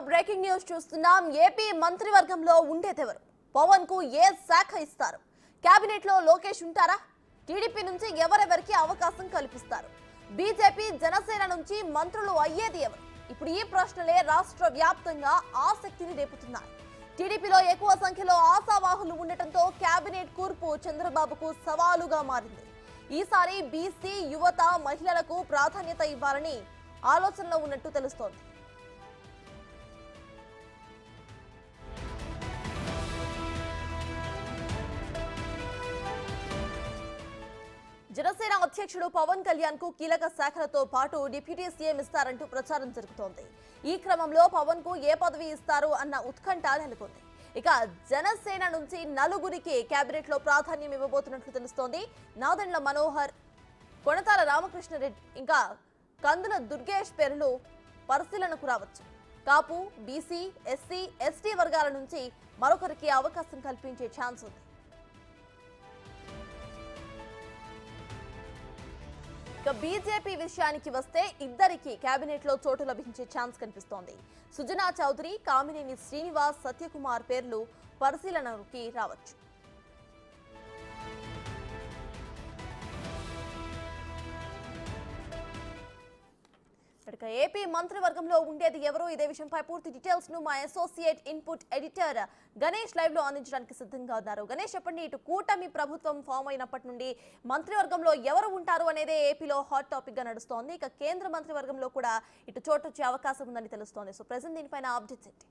Breaking news చూస్తున్నాం. AP మంత్రివర్గంలో ఉండేదెవరు? పవన్ కు ఏ శాఖ ఇస్తారు? కేబినెట్ లో లోకేష్ ఉంటారా? టీడీపీ నుంచి ఎవరెవరికి అవకాశం కల్పిస్తారు? బీజేపీ జనసేన నుంచి మంత్రులు అయ్యేది ఎవరు? ఇప్పుడు ఈ ప్రశ్నలే రాష్ట్ర వ్యాప్తంగా ఆసక్తిని రేపుతున్నాయి. టీడీపీలో ఎక్కువ సంఖ్యలో ఆశావాహులు ఉండటంతో కేబినెట్ కూర్పు చంద్రబాబుకు సవాలుగా మారింది. ఈసారి బీసీ, యువత, మహిళలకు ప్రాధాన్యత ఇవ్వాలని ఆలోచనలో ఉన్నట్టు తెలుస్తోంది. జనసేన అధ్యక్షుడు పవన్ కళ్యాణ్ కు కీలక శాఖలతో పాటు డిప్యూటీ సీఎం ఇస్తారంటూ ప్రచారం జరుగుతోంది. ఈ క్రమంలో పవన్ కు ఏ పదవి ఇస్తారు అన్న ఉత్కంఠ నెలకొంది. ఇక జనసేన నుంచి నలుగురికి కేబినెట్ లో ప్రాధాన్యం ఇవ్వబోతున్నట్లు తెలుస్తోంది. నాదెండ్ల మనోహర్, కొణతాల రామకృష్ణారెడ్డి ఇంకా కందుల దుర్గేష్ పేర్లు పరిశీలనకు రావచ్చు. కాపు, బీసీ, ఎస్సీ, ఎస్టీ వర్గాల నుంచి మరొకరికి అవకాశం కల్పించే ఛాన్స్ ఉంది. ఇక బీజేపీ విషయానికి వస్తే ఇద్దరికి కేబినెట్ లో చోటు లభించే ఛాన్స్ కనిపిస్తోంది. సుజనా చౌదరి, కామినేని శ్రీనివాస్, సత్యకుమార్ పేర్లు పరిశీలనకి రావచ్చు. ఏపీ మంత్రివర్గంలో ఉండేది ఎవరు? ఇదే విషయంపై పూర్తి డీటెయిల్స్ ను మా associate input editor Ganesh live లో అందించడానికి సిద్ధంగా ఉన్నారు. గణేష్, చెప్పండి, ఇటు కూటమి ప్రభుత్వం ఫామ్ అయినప్పటి నుండి మంత్రివర్గంలో ఎవరు ఉంటారు అనేదే ఏపీలో హాట్ టాపిక్ గా నడుస్తోంది. ఇక కేంద్ర మంత్రివర్గంలో కూడా ఇటు చోటు వచ్చే అవకాశం ఉందని తెలుస్తోంది. సో ప్రెజెంట్ దీనిపైన అప్డేట్స్ ఏంటి?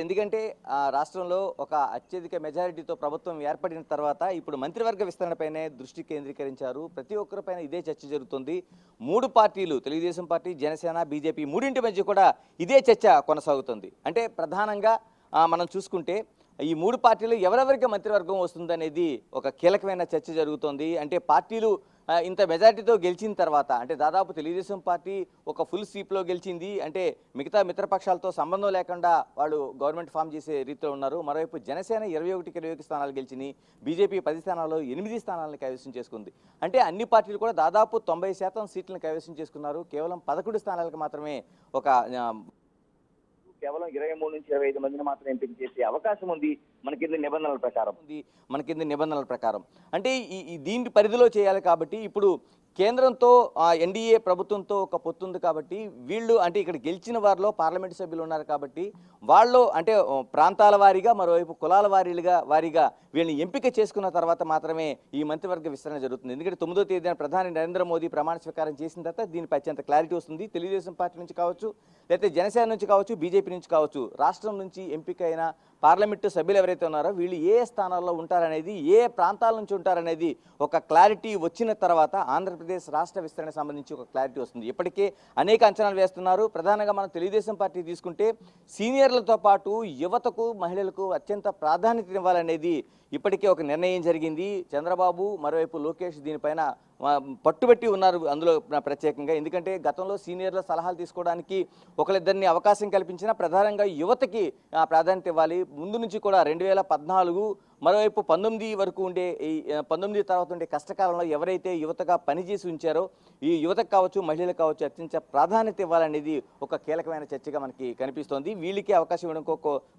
ఎందుకంటే రాష్ట్రంలో ఒక అత్యధిక మెజారిటీతో ప్రభుత్వం ఏర్పడిన తర్వాత ఇప్పుడు మంత్రివర్గ విస్తరణపైనే దృష్టి కేంద్రీకరించారు. ప్రతి ఒక్కరిపైన ఇదే చర్చ జరుగుతుంది. మూడు పార్టీలు, తెలుగుదేశం పార్టీ, జనసేన, బీజేపీ, మూడింటి మధ్య కూడా ఇదే చర్చ కొనసాగుతుంది. అంటే ప్రధానంగా మనం చూసుకుంటే ఈ మూడు పార్టీలు ఎవరెవరికి మంత్రివర్గం వస్తుందనేది ఒక కీలకమైన చర్చ జరుగుతోంది. అంటే పార్టీలు ఇంత మెజారిటీతో గెలిచిన తర్వాత, అంటే దాదాపు తెలుగుదేశం పార్టీ ఒక ఫుల్ స్వీప్లో గెలిచింది. అంటే మిగతా మిత్రపక్షాలతో సంబంధం లేకుండా వాళ్ళు గవర్నమెంట్ ఫామ్ చేసే రీతిలో ఉన్నారు. మరోవైపు జనసేన 21 స్థానాలు గెలిచింది. బీజేపీ 10 స్థానాల్లో 8 స్థానాలను కైవసం చేసుకుంది. అంటే అన్ని పార్టీలు కూడా దాదాపు 90% సీట్లను కైవసం చేసుకున్నారు. కేవలం 11 స్థానాలకు మాత్రమే కేవలం 23 నుంచి 25 మందిని మాత్రం ఎంపిక చేసే అవకాశం ఉంది మన కింద నిబంధనల ప్రకారం. అంటే దీని పరిధిలో చేయాలి కాబట్టి ఇప్పుడు కేంద్రంతో ఎన్డీఏ ప్రభుత్వంతో ఒక పొత్తుంది కాబట్టి వీళ్ళు, అంటే ఇక్కడ గెలిచిన వారిలో పార్లమెంటు సభ్యులు ఉన్నారు కాబట్టి వాళ్ళు అంటే ప్రాంతాల వారీగా, మరోవైపు కులాల వారీగా వీళ్ళని ఎంపిక చేసుకున్న తర్వాత మాత్రమే ఈ మంత్రివర్గ విస్తరణ జరుగుతుంది. ఎందుకంటే 9వ తేదీన ప్రధాని నరేంద్ర మోదీ ప్రమాణ స్వీకారం చేసిన తర్వాత దీనిపై అత్యంత క్లారిటీ వస్తుంది. తెలుగుదేశం పార్టీ నుంచి కావచ్చు, లేకపోతే జనసేన నుంచి కావచ్చు, బీజేపీ నుంచి కావచ్చు, రాష్ట్రం నుంచి ఎంపికైన పార్లమెంటు సభ్యులు ఎవరైతే ఉన్నారో వీళ్ళు ఏ స్థానాల్లో ఉంటారనేది, ఏ ప్రాంతాల నుంచి ఉంటారనేది ఒక క్లారిటీ వచ్చిన తర్వాత ఆంధ్రప్రదేశ్ రాష్ట్ర విస్తరణ సంబంధించి ఒక క్లారిటీ వస్తుంది. ఇప్పటికే అనేక అంచనాలు వేస్తున్నారు. ప్రధానంగా మనం తెలుగుదేశం పార్టీ తీసుకుంటే సీనియర్లతో పాటు యువతకు, మహిళలకు అత్యంత ప్రాధాన్యత ఇవ్వాలనేది ఇప్పటికే ఒక నిర్ణయం జరిగింది. చంద్రబాబు, మరోవైపు లోకేష్ దీనిపైన పట్టుబట్టి ఉన్నారు అందులో ప్రత్యేకంగా. ఎందుకంటే గతంలో సీనియర్ల సలహాలు తీసుకోవడానికి ఒకరిద్దరిని అవకాశం కల్పించిన ప్రధానంగా యువతకి ప్రాధాన్యత ఇవ్వాలి. ముందు నుంచి కూడా 2014 మరోవైపు 19 వరకు ఉండే, ఈ 19 తర్వాత ఉండే కష్టకాలంలో ఎవరైతే యువతగా పనిచేసి ఉంచారో ఈ యువతకు కావచ్చు, మహిళలకు కావచ్చు అత్యంత ప్రాధాన్యత ఇవ్వాలనేది ఒక కీలకమైన చర్చగా మనకి కనిపిస్తోంది. వీళ్ళకి అవకాశం ఇవ్వడం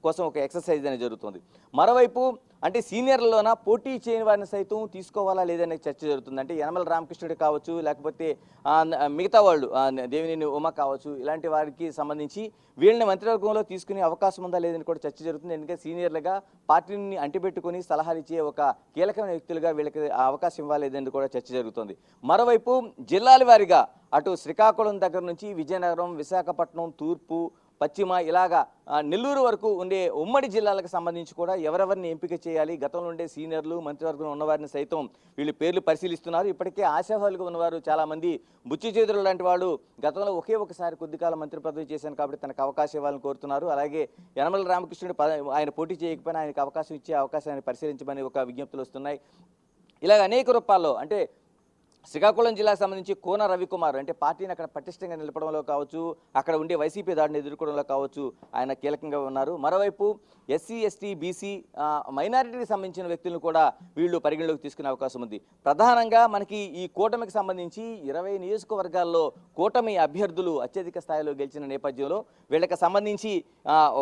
కోసం ఒక ఎక్సర్సైజ్ అనేది జరుగుతుంది. మరోవైపు అంటే సీనియర్లలోన పోటీ చేయని వారిని సైతం తీసుకోవాలా లేదనే చర్చ జరుగుతుంది. అంటే యనమల రామకృష్ణుడు కావచ్చు, లేకపోతే మిగతా వాళ్ళు దేవినేని ఉమ కావచ్చు, ఇలాంటి వారికి సంబంధించి వీళ్ళని మంత్రివర్గంలో తీసుకునే అవకాశం ఉందా లేదని కూడా చర్చ జరుగుతుంది. ఎందుకంటే సీనియర్లుగా పార్టీని అంటిపెట్టుకుని సలహాలు ఇచ్చే ఒక కీలకమైన వ్యక్తులుగా వీళ్ళకి అవకాశం ఇవ్వలేదని కూడా చర్చ జరుగుతుంది. మరోవైపు జిల్లాల వారీగా అటు శ్రీకాకుళం దగ్గర నుంచి విజయనగరం, విశాఖపట్నం, తూర్పు, పశ్చిమ, ఇలాగా నెల్లూరు వరకు ఉండే ఉమ్మడి జిల్లాలకు సంబంధించి కూడా ఎవరెవరిని ఎంపిక చేయాలి, గతంలో ఉండే సీనియర్లు, మంత్రివర్గంలో ఉన్నవారిని సైతం వీళ్ళు పేర్లు పరిశీలిస్తున్నారు. ఇప్పటికే ఆశావాహులుగా ఉన్నవారు చాలామంది, బుచ్చి చేతులు లాంటి వాళ్ళు గతంలో ఒకసారి కొద్ది కాలం మంత్రి పదవి చేశాను కాబట్టి తనకు అవకాశం ఇవ్వాలని కోరుతున్నారు. అలాగే యనమల రామకృష్ణుడు ఆయన పోటీ చేయకపోయినా ఆయనకు అవకాశం ఇచ్చే అవకాశాన్ని పరిశీలించమని ఒక విజ్ఞప్తులు వస్తున్నాయి. ఇలాగ అనేక రూపాల్లో అంటే శ్రీకాకుళం జిల్లాకు సంబంధించి కోన రవికుమార్ అంటే పార్టీని అక్కడ పటిష్టంగా నిలపడంలో కావచ్చు, అక్కడ ఉండే వైసీపీ దాడిని ఎదుర్కోవడంలో కావచ్చు ఆయన కీలకంగా ఉన్నారు. మరోవైపు ఎస్సీ ఎస్టీ బీసీ మైనారిటీకి సంబంధించిన వ్యక్తులను కూడా వీళ్ళు పరిగణలోకి తీసుకునే అవకాశం ఉంది. ప్రధానంగా మనకి ఈ కూటమికి సంబంధించి 20 నియోజకవర్గాల్లో కూటమి అభ్యర్థులు అత్యధిక స్థాయిలో గెలిచిన నేపథ్యంలో వీళ్ళకి సంబంధించి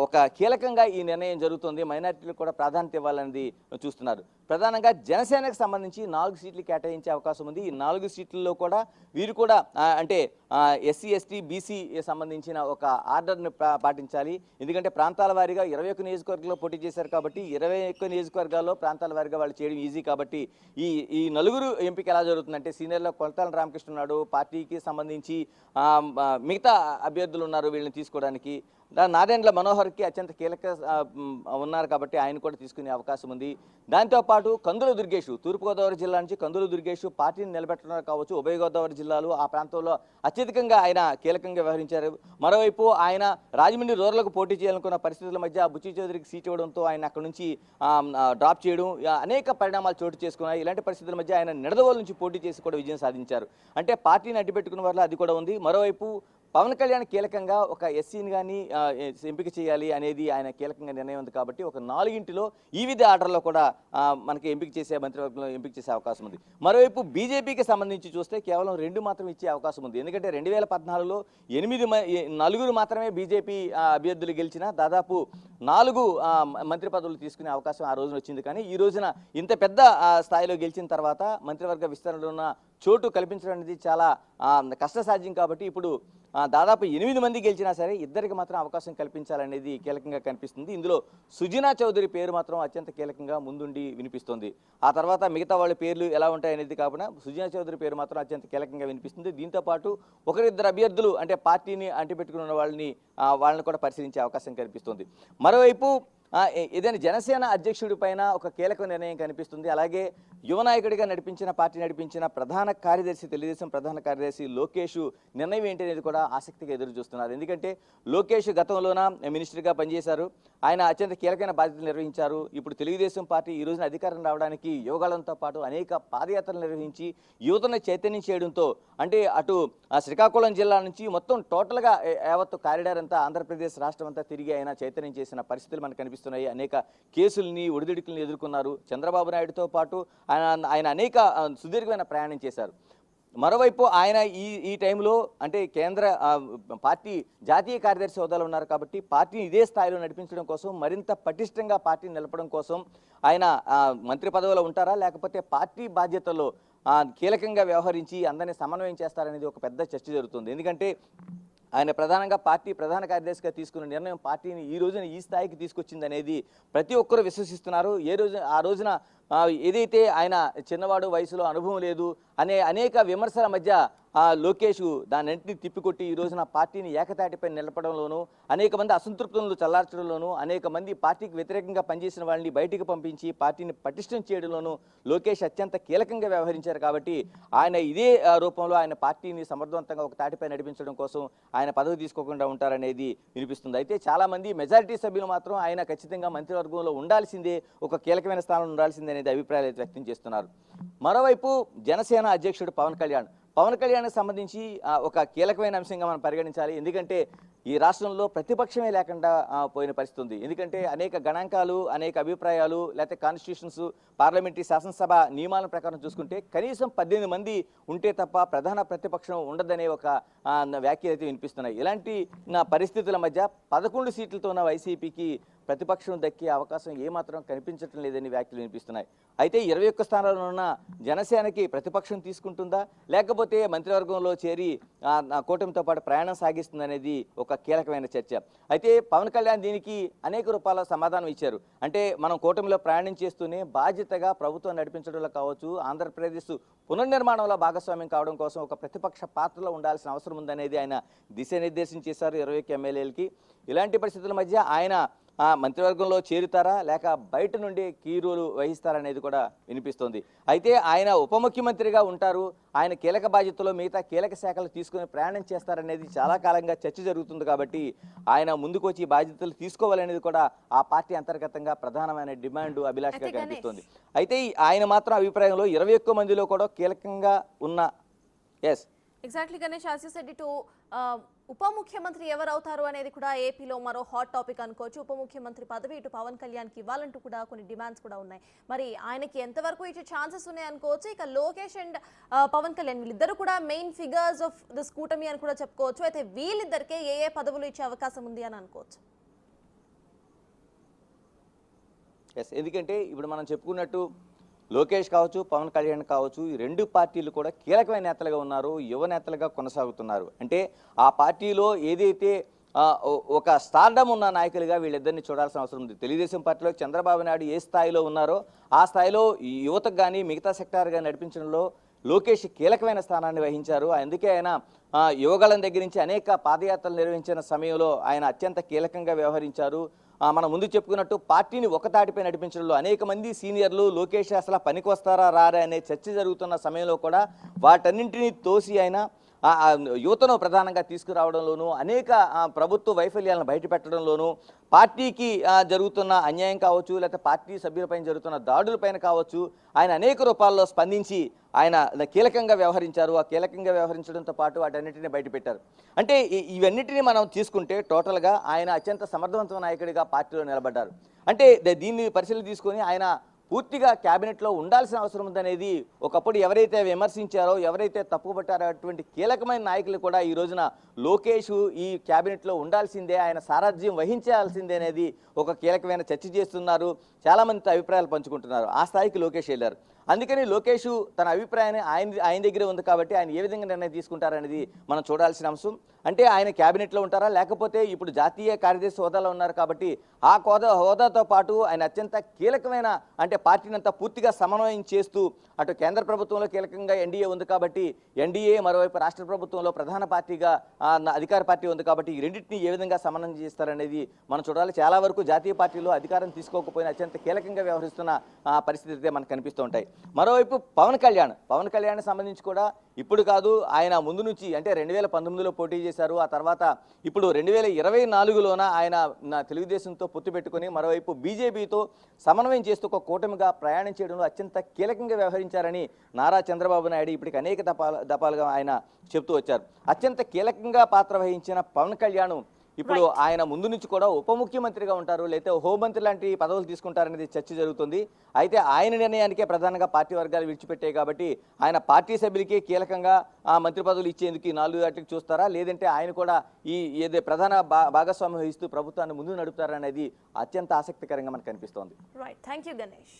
ఒక కీలకంగా ఈ నిర్ణయం జరుగుతుంది. మైనారిటీలకు కూడా ప్రాధాన్యత ఇవ్వాలనేది చూస్తున్నారు. ప్రధానంగా జనసేనకు సంబంధించి 4 సీట్లు కేటాయించే అవకాశం ఉంది. ఈ 4 సీట్లలో కూడా వీరు కూడా అంటే ఎస్సీ ఎస్టీ బీసీ సంబంధించిన ఒక ఆర్డర్ని పాటించాలి. ఎందుకంటే ప్రాంతాల వారీగా 21 నియోజకవర్గాల్లో పోటీ చేశారు కాబట్టి 21 నియోజకవర్గాల్లో ప్రాంతాల వారీగా వాళ్ళు చేయడం ఈజీ కాబట్టి ఈ నలుగురు ఎంపిక ఎలా జరుగుతుందంటే సీనియర్లో కొలతాల రామకృష్ణ ఉన్నాడు, పార్టీకి సంబంధించి మిగతా అభ్యర్థులు ఉన్నారు వీళ్ళని తీసుకోవడానికి. నాదెండ్ల మనోహర్కి అత్యంత కీలక ఉన్నారు కాబట్టి ఆయన కూడా తీసుకునే అవకాశం ఉంది. దాంతోపాటు కందుల దుర్గేష్ తూర్పుగోదావరి జిల్లా నుంచి కందుల దుర్గేష్ పార్టీని నిలబెట్టడం కావచ్చు, ఉభయ గోదావరి జిల్లాలు ఆ ప్రాంతంలో అత్యధికంగా ఆయన కీలకంగా వ్యవహరించారు. మరోవైపు ఆయన రాజమండ్రి రూరల్కు పోటీ చేయాలనుకున్న పరిస్థితుల మధ్య బుచ్చి చౌదరికి సీట్ ఇవ్వడంతో ఆయన అక్కడ నుంచి డ్రాప్ చేయడం అనేక పరిణామాలు చోటు చేసుకున్నాయి. ఇలాంటి పరిస్థితుల మధ్య ఆయన నిడదవోలు నుంచి పోటీ చేసి కూడా విజయం సాధించారు. అంటే పార్టీని అడ్డుపెట్టుకున్న వల్ల అది కూడా ఉంది. మరోవైపు పవన్ కళ్యాణ్ కీలకంగా ఒక ఎస్సీని కానీ ఎంపిక చేయాలి అనేది ఆయన కీలకంగా నిర్ణయం ఉంది కాబట్టి ఒక 4 ఈ విధి ఆర్డర్లో కూడా మనకి ఎంపిక చేసే మంత్రివర్గంలో ఎంపిక చేసే అవకాశం ఉంది. మరోవైపు బీజేపీకి సంబంధించి చూస్తే కేవలం 2 మాత్రం ఇచ్చే అవకాశం ఉంది. ఎందుకంటే 2014లో 4 మాత్రమే బీజేపీ అభ్యర్థులు గెలిచినా దాదాపు 4 మంత్రి పదవులు తీసుకునే అవకాశం ఆ రోజున వచ్చింది. కానీ ఈ రోజున ఇంత పెద్ద స్థాయిలో గెలిచిన తర్వాత మంత్రివర్గ విస్తరణలో ఉన్న చోటు కల్పించడం అనేది చాలా కష్టసాధ్యం కాబట్టి ఇప్పుడు దాదాపు 8 మంది గెలిచినా సరే 2కి మాత్రం అవకాశం కల్పించాలనేది కీలకంగా కనిపిస్తుంది. ఇందులో సుజనా చౌదరి పేరు మాత్రం అత్యంత కీలకంగా ముందుండి వినిపిస్తుంది. ఆ తర్వాత మిగతా వాళ్ళ పేర్లు ఎలా ఉంటాయనేది కాకుండా సుజనా చౌదరి పేరు మాత్రం అత్యంత కీలకంగా వినిపిస్తుంది. దీంతోపాటు 1-2 అభ్యర్థులు అంటే పార్టీని అంటిపెట్టుకున్న వాళ్ళని కూడా పరిశీలించే అవకాశం కనిపిస్తుంది. మరోవైపు ఏదైనా జనసేన అధ్యక్షుడి పైన ఒక కీలక నిర్ణయం కనిపిస్తుంది. అలాగే యువ నాయకుడిగా పార్టీ నడిపించిన ప్రధాన కార్యదర్శి తెలుగుదేశం ప్రధాన కార్యదర్శి లోకేష్ నిర్ణయం ఏంటి అనేది కూడా ఆసక్తిగా ఎదురు చూస్తున్నారు. ఎందుకంటే లోకేష్ గతంలోన మినిస్టర్గా పనిచేశారు. ఆయన అత్యంత కీలకమైన బాధ్యతలు నిర్వహించారు. ఇప్పుడు తెలుగుదేశం పార్టీ ఈ రోజున అధికారం రావడానికి యోగాలంతో పాటు అనేక పాదయాత్రలు నిర్వహించి యువతను చైతన్యం చేయడంతో అంటే అటు శ్రీకాకుళం జిల్లా నుంచి మొత్తం టోటల్గా యావత్తు కారిడార్ అంతా ఆంధ్రప్రదేశ్ రాష్ట్రం అంతా తిరిగి ఆయన చైతన్యం చేసిన పరిస్థితులు మనకు కనిపిస్తున్నాయి. అనేక కేసుల్ని ఒడిదుడుకుల్ని ఎదుర్కొన్నారు. చంద్రబాబు నాయుడుతో పాటు ఆయన అనేక సుదీర్ఘమైన ప్రయాణం చేశారు. మరోవైపు ఆయన ఈ టైంలో అంటే కేంద్ర పార్టీ జాతీయ కార్యదర్శి హోదాలో ఉన్నారు కాబట్టి పార్టీని ఇదే స్థాయిలో నడిపించడం కోసం మరింత పటిష్టంగా పార్టీని నిలపడం కోసం ఆయన మంత్రి పదవిలో ఉంటారా లేకపోతే పార్టీ బాధ్యతల్లో కీలకంగా వ్యవహరించి అందరినీ సమన్వయం చేస్తారనేది ఒక పెద్ద చర్చ జరుగుతుంది. ఎందుకంటే ఆయన ప్రధానంగా పార్టీ ప్రధాన కార్యదర్శిగా తీసుకున్న నిర్ణయం పార్టీని ఈ రోజున ఈ స్థాయికి తీసుకొచ్చింది అనేది ప్రతి ఒక్కరూ విశ్వసిస్తున్నారు. ఆ రోజున ఏదైతే ఆయన చిన్నవాడు వయసులో అనుభవం లేదు అనే అనేక విమర్శల మధ్య లోకేష్ దాన్నింటినీ తిప్పికొట్టి ఈ రోజున పార్టీని ఏకతాటిపై నిలపడంలోనూ అనేక మంది అసంతృప్తులను చల్లార్చడంలోనూ అనేక మంది పార్టీకి వ్యతిరేకంగా పనిచేసిన వాళ్ళని బయటికి పంపించి పార్టీని పటిష్టం చేయడంలోనూ లోకేష్ అత్యంత కీలకంగా వ్యవహరించారు. కాబట్టి ఆయన ఇదే రూపంలో ఆయన పార్టీని సమర్థవంతంగా ఒక తాటిపై నడిపించడం కోసం ఆయన పదవి తీసుకోకుండా ఉంటారనేది వినిపిస్తుంది. అయితే చాలామంది మెజారిటీ సభ్యులు మాత్రం ఆయన ఖచ్చితంగా మంత్రివర్గంలో ఉండాల్సిందే, ఒక కీలకమైన స్థానంలో ఉండాల్సిందే అనేది అభిప్రాయాలు అయితే వ్యక్తం చేస్తున్నారు. మరోవైపు జనసేన అధ్యక్షుడు పవన్ కళ్యాణ్కి సంబంధించి ఒక కీలకమైన అంశంగా మనం పరిగణించాలి. ఎందుకంటే ఈ రాష్ట్రంలో ప్రతిపక్షమే లేకుండా పోయిన పరిస్థితి ఉంది. ఎందుకంటే అనేక గణాంకాలు అనేక అభిప్రాయాలు లేకపోతే కాన్స్టిట్యూషన్స్ పార్లమెంటరీ శాసనసభ నియమాల ప్రకారం చూసుకుంటే కనీసం 18 మంది ఉంటే తప్ప ప్రధాన ప్రతిపక్షం ఉండదనే ఒక వ్యాఖ్యలు అయితే వినిపిస్తున్నాయి. ఇలాంటి పరిస్థితుల మధ్య 11 సీట్లతో ఉన్న వైసీపీకి ప్రతిపక్షం దక్కే అవకాశం ఏమాత్రం కనిపించటం లేదని వ్యాఖ్యలు వినిపిస్తున్నాయి. అయితే 21 స్థానాల్లో ఉన్న జనసేనకి ప్రతిపక్షం తీసుకుంటుందా లేకపోతే మంత్రివర్గంలో చేరి కూటమితో పాటు ప్రయాణం సాగిస్తుందనేది ఒక కీలకమైన చర్చ. అయితే పవన్ కళ్యాణ్ దీనికి అనేక రూపాల సమాధానం ఇచ్చారు. అంటే మనం కూటమిలో ప్రయాణం చేస్తూనే బాధ్యతగా ప్రభుత్వం నడిపించడంలో కావచ్చు, ఆంధ్రప్రదేశ్ పునర్నిర్మాణంలో భాగస్వామ్యం కావడం కోసం ఒక ప్రతిపక్ష పాత్రలో ఉండాల్సిన అవసరం ఉందనేది ఆయన దిశానిర్దేశం చేశారు 21 ఎమ్మెల్యేలకి. ఇలాంటి పరిస్థితుల మధ్య ఆయన ఆ మంత్రివర్గంలో చేరుతారా లేక బయట నుండి కీ రోల్ వహిస్తారనేది కూడా వినిపిస్తోంది. అయితే ఆయన ఉప ముఖ్యమంత్రిగా ఉంటారు, ఆయన కీలక బాధ్యతలో మిగతా కీలక శాఖలు తీసుకుని ప్రయాణం చేస్తారనేది చాలా కాలంగా చర్చ జరుగుతుంది. కాబట్టి ఆయన ముందుకు వచ్చి బాధ్యతలు తీసుకోవాలనేది కూడా ఆ పార్టీ అంతర్గతంగా ప్రధానమైన డిమాండ్ అభిలాషగా కనిపిస్తోంది. అయితే ఆయన మాత్రం అభిప్రాయంలో 21 మందిలో కూడా కీలకంగా ఉన్న exactly Ganesh, as you said ఇటు ఉప ముఖ్యమంత్రి ఎవరు అవుతారు అనేది కూడా ఏపీలో మరో హాట్ టాపిక్ అనుకోవచ్చు. ఉప ముఖ్యమంత్రి పదవి ఇటు పవన్ కళ్యాణ్కి ఇవ్వాలంటూ కూడా కొన్ని డిమాండ్స్ కూడా ఉన్నాయి. మరి ఆయనకి ఎంతవరకు ఇచ్చే ఛాన్సెస్ ఉన్నాయి అనుకోవచ్చు. ఇక లోకేష్ అండ్ పవన్ కళ్యాణ్ వీళ్ళిద్దరు కూడా మెయిన్ ఫిగర్స్ ఆఫ్ దిస్ కూటమి అని కూడా చెప్పుకోవచ్చు. అయితే వీళ్ళిద్దరికే ఏ పదవులు ఇచ్చే అవకాశం ఉంది అని అనుకోవచ్చు. ఎందుకంటే ఇప్పుడు మనం చెప్పుకున్నట్టు లోకేష్ కావచ్చు, పవన్ కళ్యాణ్ కావచ్చు, ఈ రెండు పార్టీలు కూడా కీలకమైన నేతలుగా ఉన్నారు, యువ నేతలుగా కొనసాగుతున్నారు. అంటే ఆ పార్టీలో ఏదైతే ఒక స్టార్డమ్ ఉన్న నాయకులుగా వీళ్ళిద్దరిని చూడాల్సిన అవసరం ఉంది. తెలుగుదేశం పార్టీలో చంద్రబాబు నాయుడు ఏ స్థాయిలో ఉన్నారో ఆ స్థాయిలో యువతకు కానీ మిగతా సెక్టార్గా నడిపించడంలో లోకేష్ కీలకమైన స్థానాన్ని వహించారు. అందుకే ఆయన యువగళం దగ్గర నుంచి అనేక పాదయాత్రలు నిర్వహించిన సమయంలో ఆయన అత్యంత కీలకంగా వ్యవహరించారు. మనం ముందు చెప్పుకున్నట్టు పార్టీని ఒక తాటిపై నడిపించడంలో అనేక మంది సీనియర్లు లోకేష్ అసలు పనికి వస్తారా రారా అనే చర్చ జరుగుతున్న సమయంలో కూడా వాటన్నింటినీ తోసి ఆయన యువతను ప్రధానంగా తీసుకురావడంలోనూ అనేక ప్రభుత్వ వైఫల్యాలను బయటపెట్టడంలోనూ పార్టీకి జరుగుతున్న అన్యాయం కావచ్చు, లేకపోతే పార్టీ సభ్యులపైన జరుగుతున్న దాడులపైన కావచ్చు ఆయన అనేక రూపాల్లో స్పందించి ఆయన కీలకంగా వ్యవహరించారు. ఆ కీలకంగా వ్యవహరించడంతో పాటు వాటన్నిటిని బయటపెట్టారు. అంటే ఇవన్నిటినీ మనం తీసుకుంటే టోటల్గా ఆయన అత్యంత సమర్థవంతమైన నాయకుడిగా పార్టీలో నిలబడ్డారు. అంటే దీన్ని పరిశీలన తీసుకొని ఆయన పూర్తిగా క్యాబినెట్లో ఉండాల్సిన అవసరం ఉందనేది ఒకప్పుడు ఎవరైతే విమర్శించారో, ఎవరైతే తప్పుపట్టారో అటువంటి కీలకమైన నాయకులు కూడా ఈ రోజున లోకేష్ ఈ క్యాబినెట్లో ఉండాల్సిందే, ఆయన సారథ్యం వహించాల్సిందే అనేది ఒక కీలకమైన చర్చ చేస్తున్నారు. చాలామంది అభిప్రాయాలు పంచుకుంటున్నారు. ఆ స్థాయికి లోకేష్ వెళ్ళారు. అందుకని లోకేష్ తన అభిప్రాయాన్ని ఆయన దగ్గరే ఉంది కాబట్టి ఆయన ఏ విధంగా నిర్ణయం తీసుకుంటారనేది మనం చూడాల్సిన అంశం. అంటే ఆయన క్యాబినెట్లో ఉంటారా లేకపోతే ఇప్పుడు జాతీయ కార్యదర్శి హోదాలో ఉన్నారు కాబట్టి ఆ హోదాతో పాటు ఆయన అత్యంత కీలకమైన అంటే పార్టీని అంతా పూర్తిగా సమన్వయం చేస్తూ అటు కేంద్ర ప్రభుత్వంలో కీలకంగా ఎన్డీఏ ఉంది కాబట్టి ఎన్డీఏ, మరోవైపు రాష్ట్ర ప్రభుత్వంలో ప్రధాన పార్టీగా అధికార పార్టీ ఉంది కాబట్టి ఈ రెండింటిని ఏ విధంగా సమన్వయం చేస్తారనేది మనం చూడాలి. చాలా వరకు జాతీయ పార్టీలో అధికారం తీసుకోకపోయినా అత్యంత కీలకంగా వ్యవహరిస్తున్న పరిస్థితి అయితే మనకు కనిపిస్తూ ఉంటాయి. మరోవైపు పవన్ కళ్యాణ్ సంబంధించి కూడా ఇప్పుడు కాదు, ఆయన ముందు నుంచి అంటే 2019లో పోటీ చేశారు. ఆ తర్వాత ఇప్పుడు 2024లోన ఆయన తెలుగుదేశంతో పొత్తు పెట్టుకుని మరోవైపు బీజేపీతో సమన్వయం చేస్తూ ఒక కూటమిగా ప్రయాణం చేయడంలో అత్యంత కీలకంగా వ్యవహరించారని నారా చంద్రబాబు నాయుడు ఇప్పటికి అనేక దఫాలుగా ఆయన చెప్తూ వచ్చారు. అత్యంత కీలకంగా పాత్ర వహించిన పవన్ కళ్యాణ్ ఇప్పుడు ఆయన ముందు నుంచి కూడా ఉప ముఖ్యమంత్రిగా ఉంటారు, లేకపోతే హోంమంత్రి లాంటి పదవులు తీసుకుంటారనేది చర్చ జరుగుతుంది. అయితే ఆయన నిర్ణయానికే ప్రధానంగా పార్టీ వర్గాలు విడిచిపెట్టాయి కాబట్టి ఆయన పార్టీ సభ్యులకి కీలకంగా మంత్రి పదవులు ఇచ్చేందుకు 4 ఏళ్లకు చూస్తారా, లేదంటే ఆయన కూడా ఏదో ప్రధాన భాగస్వామ్యం వహిస్తూ ప్రభుత్వాన్ని ముందు నడుపుతారనేది అత్యంత ఆసక్తికరంగా మనకు కనిపిస్తోంది. Right, thank you Ganesh.